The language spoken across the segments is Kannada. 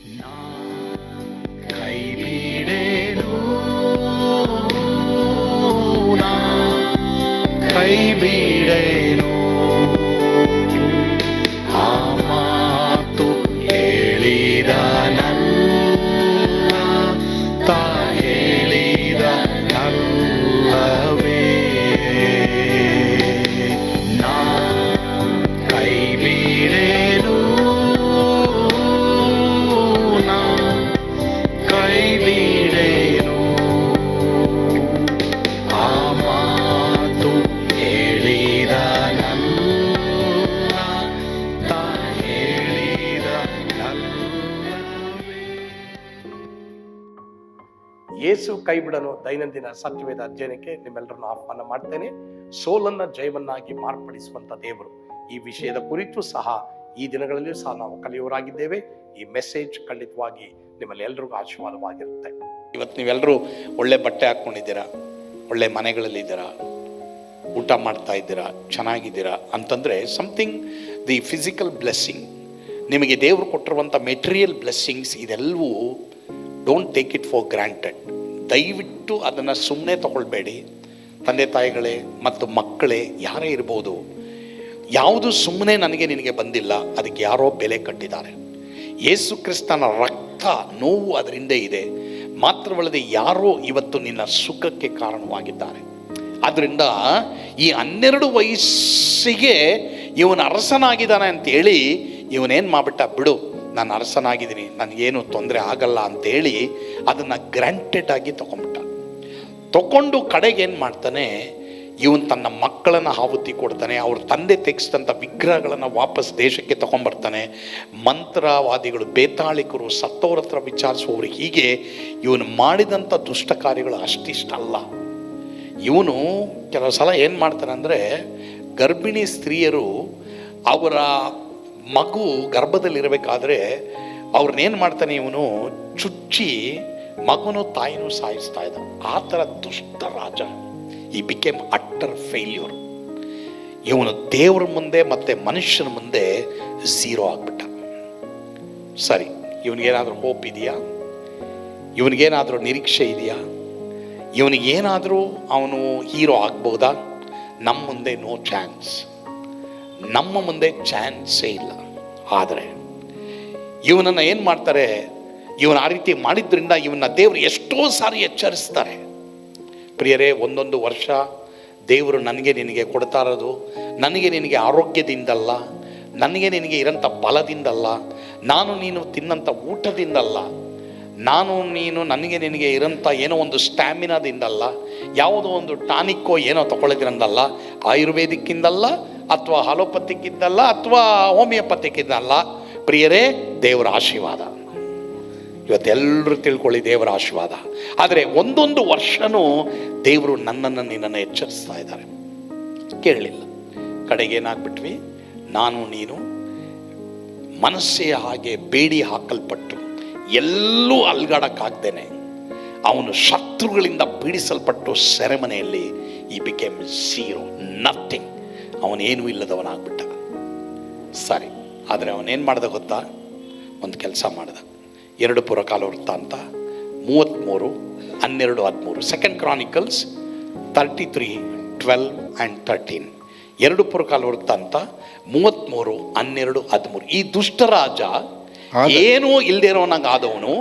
ಕೈ ಬಿಡೇನು, ಕೈ ಬಿಡೇನು, ಆ ಮಾತು ಹೇಳಿದ ನನ್ನ ಹೇಳಿದ ನಲ್ಲವೇ. ನಾ ಕೈ ಬಿಡೇನು, ನಾ ಕೈ ಬಿಡೇನು, ಆ ಮಾತು ಹೇಳಿದ ನನ್ನ ಹೇಳಿದ ನಲ್ಲವೇ. ಯೇಸು ಕೈ ಬಿಡನು ದೈನಂದಿನ ಸತ್ಯವೇದ ಅಧ್ಯಯನಕ್ಕೆ ನಿಮ್ಮೆಲ್ಲರನ್ನು ಆಹ್ವಾನ ಮಾಡ್ತೇನೆ. ಸೋಲನ್ನ ಜಯವನ್ನಾಗಿ ಮಾರ್ಪಡಿಸುವಂತ ದೇವರು, ಈ ವಿಷಯದ ಕುರಿತು ಸಹ ಈ ದಿನಗಳಲ್ಲಿಯೂ ಸಹ ನಾವು ಕಲಿಯುವರಾಗಿದ್ದೇವೆ. ಈ ಮೆಸೇಜ್ ಖಂಡಿತವಾಗಿ ನಿಮ್ಮಲ್ಲಿ ಎಲ್ರಿಗೂ ಆಶೀರ್ವಾದವಾಗಿರುತ್ತೆ. ಇವತ್ತು ನೀವೆಲ್ಲರೂ ಒಳ್ಳೆ ಬಟ್ಟೆ ಹಾಕ್ಕೊಂಡಿದ್ದೀರಾ, ಒಳ್ಳೆ ಮನೆಗಳಲ್ಲಿದ್ದೀರಾ, ಊಟ ಮಾಡ್ತಾ ಇದ್ದೀರಾ, ಚೆನ್ನಾಗಿದ್ದೀರಾ ಅಂತಂದರೆ ಸಮಥಿಂಗ್ ದಿ ಫಿಸಿಕಲ್ ಬ್ಲೆಸ್ಸಿಂಗ್, ನಿಮಗೆ ದೇವರು ಕೊಟ್ಟಿರುವಂಥ ಮೆಟೀರಿಯಲ್ ಬ್ಲೆಸ್ಸಿಂಗ್ಸ್, ಇದೆಲ್ಲವೂ don't take it for granted. ದಯವಿಟ್ಟು ಅದನ್ನು ಸುಮ್ಮನೆ ತಗೊಳ್ಬೇಡಿ. ತಂದೆ ತಾಯಿಗಳೇ ಮತ್ತು ಮಕ್ಕಳೇ ಯಾರೇ ಇರ್ಬೋದು, ಯಾವುದು ಸುಮ್ಮನೆ ನನಗೆ ನಿನಗೆ ಬಂದಿಲ್ಲ, ಅದಕ್ಕೆ ಯಾರೋ ಬೆಲೆ ಕಟ್ಟಿದ್ದಾರೆ. ಯೇಸು ಕ್ರಿಸ್ತನ ರಕ್ತ ನೋವು ಅದರಿಂದ ಇದೆ. ಮಾತ್ರವಲ್ಲದೆ ಯಾರೋ ಇವತ್ತು ನಿನ್ನ ಸುಖಕ್ಕೆ ಕಾರಣವಾಗಿದ್ದಾರೆ. ಆದ್ದರಿಂದ ಈ 12 ವಯಸ್ಸಿಗೆ ಇವನು ಅರಸನಾಗಿದ್ದಾನೆ ಅಂತೇಳಿ ಇವನೇನು ಮಾಡಿಬಿಟ್ಟ, ಬಿಡು ನಾನು ಅರಸನಾಗಿದ್ದೀನಿ, ನನಗೇನು ತೊಂದರೆ ಆಗಲ್ಲ ಅಂತೇಳಿ ಅದನ್ನು ಗ್ರಾಂಟೆಡ್ ಆಗಿ ತಗೊಂಡು ಕಡೆಗೆ ಏನು ಮಾಡ್ತಾನೆ, ಇವನು ತನ್ನ ಮಕ್ಕಳನ್ನು ಆಹುತಿ ಕೊಡ್ತಾನೆ. ಅವ್ರ ತಂದೆ ತೆಗೆಸಿದಂಥ ವಿಗ್ರಹಗಳನ್ನು ವಾಪಸ್ ದೇಶಕ್ಕೆ ತಗೊಂಡ್ಬರ್ತಾನೆ. ಮಂತ್ರವಾದಿಗಳು, ಬೇತಾಳಿಕರು, ಸತ್ತವ್ರ ಹತ್ರ ವಿಚಾರಿಸುವವರು, ಹೀಗೆ ಇವನು ಮಾಡಿದಂಥ ದುಷ್ಟ ಕಾರ್ಯಗಳು ಅಷ್ಟಿಷ್ಟಲ್ಲ. ಇವನು ಕೆಲವು ಸಲ ಏನು ಮಾಡ್ತಾನೆ ಅಂದರೆ, ಗರ್ಭಿಣಿ ಸ್ತ್ರೀಯರು ಅವರ ಮಗು ಗರ್ಭದಲ್ಲಿರಬೇಕಾದ್ರೆ ಅವ್ರನ್ನೇನು ಮಾಡ್ತಾನೆ, ಇವನು ಚುಚ್ಚಿ ಮಗನೂ ತಾಯಿನೂ ಸಾಯಿಸ್ತಾ ಇದ್ದ. ಆ ಥರ ದುಷ್ಟ ರಾಜ. ಈ ಬಿಕೇಮ್ ಅಟ್ಟರ್ ಫೇಲ್ಯೂರ್. ಇವನು ದೇವ್ರ ಮುಂದೆ ಮತ್ತು ಮನುಷ್ಯನ ಮುಂದೆ ಝೀರೋ ಆಗಿಬಿಟ್ಟ. ಸರಿ, ಇವನಿಗೇನಾದರೂ ಹೋಪ್ ಇದೆಯಾ? ಇವನಿಗೇನಾದರೂ ನಿರೀಕ್ಷೆ ಇದೆಯಾ? ಇವನಿಗೇನಾದರೂ ಅವನು ಹೀರೋ ಆಗ್ಬೋದಾ? ನಮ್ಮ ಮುಂದೆ ನೋ ಚಾನ್ಸ್. ನಮ್ಮ ಮುಂದೆ ಚಾನ್ಸೇ ಇಲ್ಲ. ಆದರೆ ಇವನನ್ನು ಏನು ಮಾಡ್ತಾರೆ, ಇವನು ಆ ರೀತಿ ಮಾಡಿದ್ರಿಂದ ಇವನ್ನ ದೇವರು ಎಷ್ಟೋ ಸಾರಿ ಎಚ್ಚರಿಸ್ತಾರೆ. ಪ್ರಿಯರೇ, ಒಂದೊಂದು ವರ್ಷ ದೇವರು ನನಗೆ ನಿನಗೆ ಕೊಡ್ತಾ ಇರೋದು ನನಗೆ ನಿನಗೆ ಆರೋಗ್ಯದಿಂದಲ್ಲ, ನನಗೆ ನಿನಗೆ ಇರೋಂಥ ಬಲದಿಂದಲ್ಲ, ನಾನು ನೀನು ತಿನ್ನಂಥ ಊಟದಿಂದಲ್ಲ, ನಾನು ನೀನು ನನಗೆ ನಿನಗೆ ಇರೋಂಥ ಏನೋ ಒಂದು ಸ್ಟ್ಯಾಮಿನಾದಿಂದಲ್ಲ, ಯಾವುದೋ ಒಂದು ಟಾನಿಕ್ಕೋ ಏನೋ ತಗೊಳ್ಳೋದ್ರಿಂದಲ್ಲ, ಆಯುರ್ವೇದಿಕ್ಕಿಂದಲ್ಲ, ಅಥವಾ ಅಲೋಪತಿಕ್ಕಿದ್ದಲ್ಲ, ಅಥವಾ ಹೋಮಿಯೋಪತಿಕ್ಕಿದ್ದಲ್ಲ. ಪ್ರಿಯರೇ, ದೇವರ ಆಶೀರ್ವಾದ ಇವತ್ತೆಲ್ಲರೂ ತಿಳ್ಕೊಳ್ಳಿ, ದೇವರ ಆಶೀರ್ವಾದ. ಆದರೆ ಒಂದೊಂದು ವರ್ಷನೂ ದೇವರು ನನ್ನನ್ನು ನಿನ್ನನ್ನು ಎಚ್ಚರಿಸ್ತಾ ಇದ್ದಾರೆ. ಕೇಳಲಿಲ್ಲ. ಕಡೆಗೆ ಏನಾಗ್ಬಿಟ್ವಿ, ನಾನು ನೀನು ಮನಸ್ಸೆಯ ಹಾಗೆ ಬೇಡಿ ಹಾಕಲ್ಪಟ್ಟು ಎಲ್ಲೂ ಅಲ್ಗಾಡಕ್ಕಾಗ್ದೇನೆ ಅವನು ಶತ್ರುಗಳಿಂದ ಪೀಡಿಸಲ್ಪಟ್ಟು ಸೆರೆಮನೆಯಲ್ಲಿ ಈ ಬಿಕೇಮ್ ಝೀರೋ, ನಥಿಂಗ್. ಅವನೇನೂ ಇಲ್ಲದವನಾಗ್ಬಿಟ್ಟ. ಸರಿ, ಆದರೆ ಅವನೇನು ಮಾಡ್ದ ಗೊತ್ತಾ? ಒಂದು ಕೆಲಸ ಮಾಡ್ದ. 2 ಪುರಕಾಲವೃತ್ತಾಂತ 33, 12, 13. Second Chronicles 33, 12 and 13. 2 ಪುರಕಾಲವೃತ್ತಾಂತ 33, 12, 13. ಈ ದುಷ್ಟರಾಜ ಏನೂ ಇಲ್ದಿರೋನಾಗ ಆದವನು,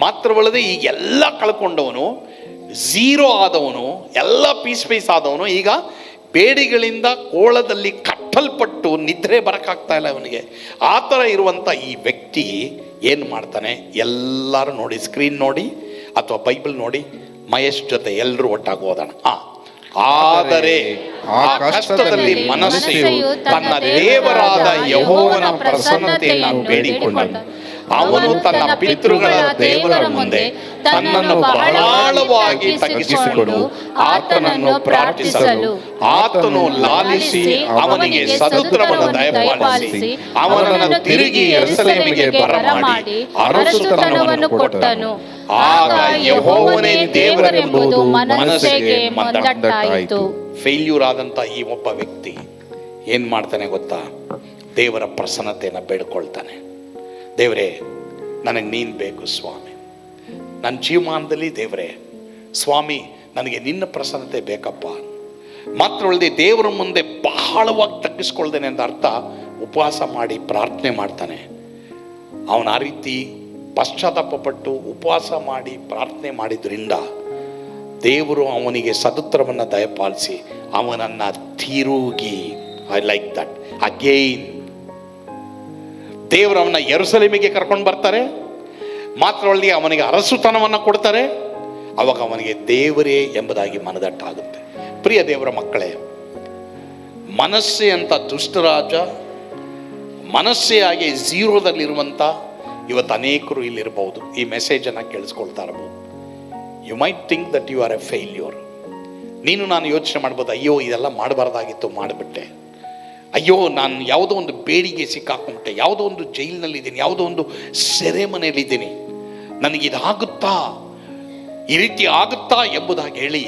ಮಾತ್ರವಲ್ಲದೆ ಈಗೆಲ್ಲ ಕಳ್ಕೊಂಡವನು, ಝೀರೋ ಆದವನು, ಎಲ್ಲ ಪೀಸ್ ಆದವನು, ಈಗ ಬೇಡಿಗಳಿಂದ ಕೋಳದಲ್ಲಿ ಕಟ್ಟಲ್ಪಟ್ಟು ನಿದ್ರೆ ಬರಕ್ಕಾಗ್ತಾ ಇಲ್ಲ ಅವನಿಗೆ. ಆ ಥರ ಇರುವಂಥ ಈ ವ್ಯಕ್ತಿ ಏನು ಮಾಡ್ತಾನೆ? ಎಲ್ಲರೂ ನೋಡಿ, ಸ್ಕ್ರೀನ್ ನೋಡಿ ಅಥವಾ ಬೈಬಲ್ ನೋಡಿ, ಮಹೇಶ್ ಜೊತೆ ಎಲ್ಲರೂ ಒಟ್ಟಾಗಿ ಓದೋಣ. ಆದರೆ ಆ ಕಷ್ಟದಲ್ಲಿ ಮನಸ್ಸೆಯು ತನ್ನ ದೇವರಾದ ಯೆಹೋವನ ಪ್ರಸನ್ನತೆಯನ್ನು ಬೇಡಿಕೊಂಡನು. ಅವನು ತನ್ನ ಪಿತೃಗಳ ದೇವರ ಮುಂದೆ ತನ್ನನ್ನು ಬಹಳವಾಗಿ ತಗ್ಗಿಸಿಕೊಂಡು ಆತನನ್ನು ಪ್ರಾರ್ಥಿಸಲು ಆತನು ಲಾಲಿಸಿ ಅವನಿಗೆ ಸದುತ್ತರವನ್ನು ದಯಪಾಲಿಸಿ ಅವನನ್ನು ತಿರುಗಿ ಯೆರೂಸಲೇಮಿಗೆ ಬರಮಾಡಿ ಅರಸುತನವನ್ನು ಕೊಟ್ಟನು. ಆಗ ಯೆಹೋವನೇ ದೇವರೆಂಬುದು ಮನಸ್ಸಿಗೆ ಮಂದಟ್ಟಾಯಿತು. ಫೇಲ್ಯೂರ್ ಆದಂತ ಈ ಒಬ್ಬ ವ್ಯಕ್ತಿ ಏನ್ ಮಾಡ್ತಾನೆ ಗೊತ್ತಾ? ದೇವರ ಪ್ರಸನ್ನತೆಯನ್ನು ಬೇಡ್ಕೊಳ್ತಾನೆ. ದೇವರೇ, ನನಗೆ ನೀನು ಬೇಕು ಸ್ವಾಮಿ. ನನ್ನ ಜೀವಮಾನದಲ್ಲಿ ದೇವರೇ ಸ್ವಾಮಿ ನನಗೆ ನಿನ್ನ ಪ್ರಸನ್ನತೆ ಬೇಕಪ್ಪ. ಮಾತ್ರ ಅಲ್ಲದೆ ದೇವರ ಮುಂದೆ ಬಹಳವಾಗಿ ತಗ್ಗಿಸ್ಕೊಳ್ದೇನೆ ಅಂತ ಅರ್ಥ. ಉಪವಾಸ ಮಾಡಿ ಪ್ರಾರ್ಥನೆ ಮಾಡ್ತಾನೆ. ಅವನ ಆ ರೀತಿ ಪಶ್ಚಾತ್ತಾಪಪಟ್ಟು ಉಪವಾಸ ಮಾಡಿ ಪ್ರಾರ್ಥನೆ ಮಾಡಿದ್ರಿಂದ ದೇವರು ಅವನಿಗೆ ಸದುತ್ತರವನ್ನು ದಯಪಾಲಿಸಿ ಅವನನ್ನು ತಿರುಗಿ, ಐ ಲೈಕ್ ದಟ್, ಅಗೈನ್ ದೇವರು ಅವನ ಯೆರೂಸಲೇಮಿಗೆ ಕರ್ಕೊಂಡು ಬರ್ತಾರೆ. ಮಾತ್ರವಲ್ಲದೆ ಅವನಿಗೆ ಅರಸುತನವನ್ನು ಕೊಡ್ತಾರೆ. ಅವಾಗ ಅವನಿಗೆ ದೇವರೇ ಎಂಬುದಾಗಿ ಮನದಟ್ಟಾಗುತ್ತೆ. ಪ್ರಿಯ ದೇವರ ಮಕ್ಕಳೇ, ಮನಸ್ಸೆ ಅಂತ ದುಷ್ಟರಾಜ, ಮನಸ್ಸೇ ಆಗಿ ಝೀರೋದಲ್ಲಿರುವಂಥ ಇವತ್ತು ಅನೇಕರು ಇಲ್ಲಿರ್ಬೋದು, ಈ ಮೆಸೇಜನ್ನು ಕೇಳಿಸ್ಕೊಳ್ತಾ ಇರ್ಬೋದು. You might think that you are a failure. ನೀನು ನಾನು ಯೋಚನೆ ಮಾಡ್ಬೋದು, ಅಯ್ಯೋ ಇದೆಲ್ಲ ಮಾಡಬಾರ್ದಾಗಿತ್ತು ಮಾಡಿಬಿಟ್ಟೆ, ಅಯ್ಯೋ ನಾನು ಯಾವುದೋ ಒಂದು ಬೇಡಿಗೆ ಸಿಕ್ಕಾಕೊಂಬಿಟ್ಟೆ, ಯಾವುದೋ ಒಂದು ಜೈಲಿನಲ್ಲಿದ್ದೀನಿ, ಯಾವುದೋ ಒಂದು ಸೆರೆಮನೆಯಲ್ಲಿದ್ದೀನಿ, ನನಗಿದಾಗುತ್ತಾ, ಈ ರೀತಿ ಆಗುತ್ತಾ ಎಂಬುದಾಗಿ ಹೇಳಿ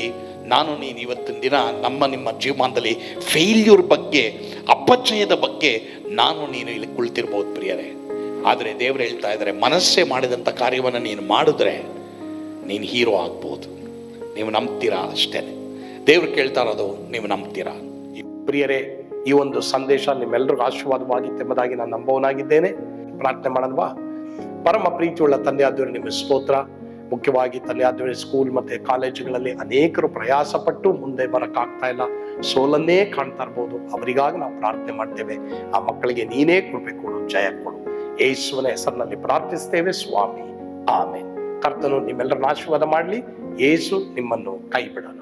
ನಾನು ನೀನು ಇವತ್ತಿನ ದಿನ ನಿಮ್ಮ ಜೀವಮಾನದಲ್ಲಿ ಫೇಲ್ಯೂರ್ ಬಗ್ಗೆ, ಅಪಚಯದ ಬಗ್ಗೆ ನಾನು ನೀನು ಇಲ್ಲಿ ಕುಳಿತಿರ್ಬೋದು ಪ್ರಿಯರೇ. ಆದರೆ ದೇವರು ಹೇಳ್ತಾ ಇದ್ದಾರೆ, ಮನಸ್ಸೇ ಮಾಡಿದಂಥ ಕಾರ್ಯವನ್ನು ನೀನು ಮಾಡಿದ್ರೆ ನೀನು ಹೀರೋ ಆಗ್ಬೋದು. ನೀವು ನಂಬ್ತೀರಾ? ಅಷ್ಟೇ ದೇವ್ರು ಕೇಳ್ತಾ ಇರೋದು, ನೀವು ನಂಬ್ತೀರಾ? ಪ್ರಿಯರೇ, ಈ ಒಂದು ಸಂದೇಶ ನಿಮ್ಮೆಲ್ಲರಿಗೂ ಆಶೀರ್ವಾದವಾಗಿತ್ತು ಎಂಬುದಾಗಿ ನಾನು ನಂಬೋನಾಗಿದ್ದೇನೆ. ಪ್ರಾರ್ಥನೆ ಮಾಡೋಣವಾ? ಪರಮ ಪ್ರೀತಿಯುಳ್ಳ ತಂದೆ ಆದವರು, ನಿಮ್ಮ ಸ್ತೋತ್ರ. ಮುಖ್ಯವಾಗಿ ತಂದೆ ಆದವರೇ, ಸ್ಕೂಲ್ ಮತ್ತೆ ಕಾಲೇಜುಗಳಲ್ಲಿ ಅನೇಕರು ಪ್ರಯಾಸ ಪಟ್ಟು ಮುಂದೆ ಬರಕ್ಕಾಗ್ತಾ ಇಲ್ಲ, ಸೋಲನ್ನೇ ಕಾಣ್ತಾ ಇರ್ಬೋದು. ಅವರಿಗಾಗಿ ನಾವು ಪ್ರಾರ್ಥನೆ ಮಾಡ್ತೇವೆ. ಆ ಮಕ್ಕಳಿಗೆ ನೀನೇ ಕೃಪೆ ಕೊಡು, ಜಯ ಕೊಡು. ಯೇಸುವಿನ ಹೆಸರಿನಲ್ಲಿ ಪ್ರಾರ್ಥಿಸ್ತೇವೆ ಸ್ವಾಮಿ, ಆಮೆನ್. ಕರ್ತನು ನಿಮ್ಮೆಲ್ಲರನ್ನ ಆಶೀರ್ವಾದ ಮಾಡಲಿ. ಯೇಸು ನಿಮ್ಮನ್ನು ಕೈ ಬಿಡನು.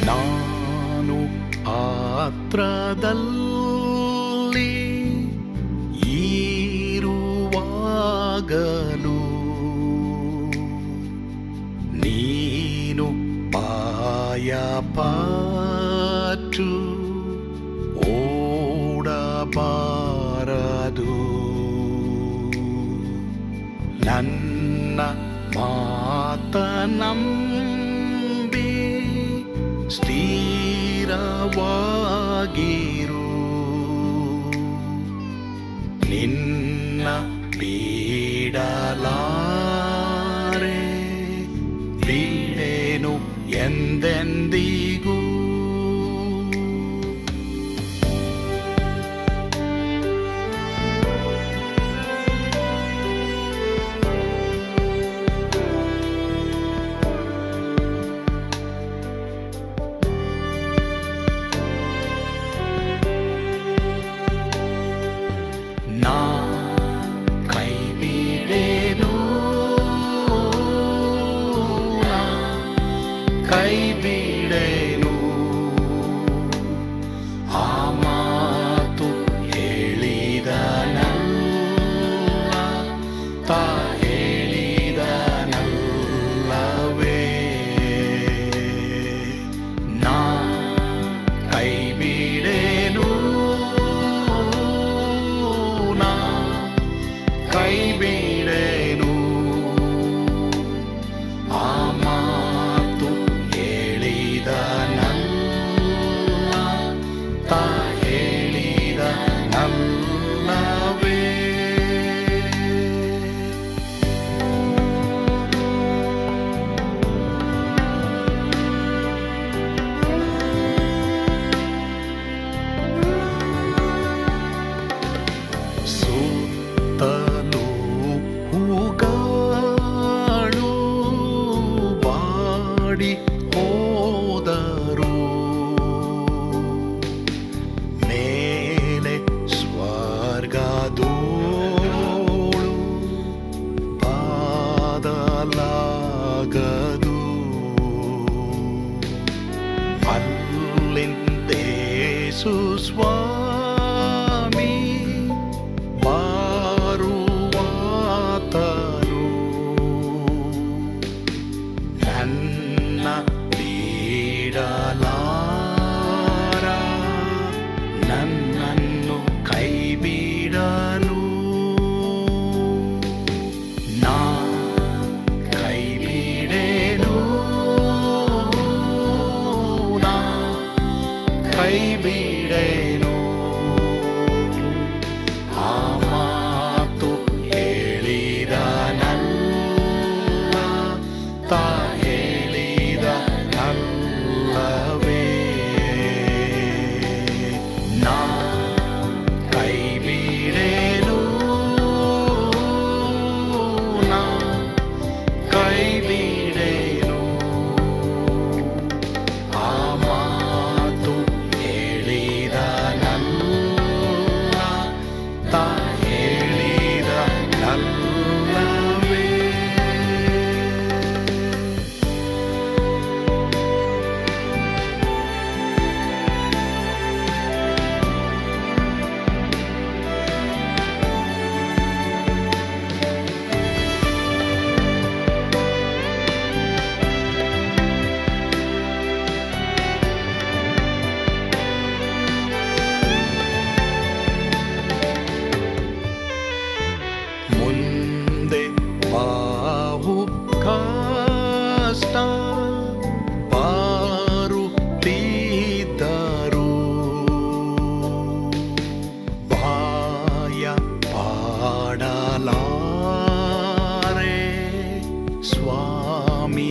ನಾನು ಪಾತ್ರದಲ್ಲಿ ಈರುವಾಗಲು ನೀನು ಪಾಯಪಾಟು ಓಡಬಾರದು. ನನ್ನ ಮಾತನಂಬಿ ಸ್ಥಿರವಾಗಿರು. ನಿನ್ನ ಬಿಡಲಾರೆ, ಬಿಡೆನು ಎಂದೆಂದಿಗೂ. ಸ್ವಾಮಿ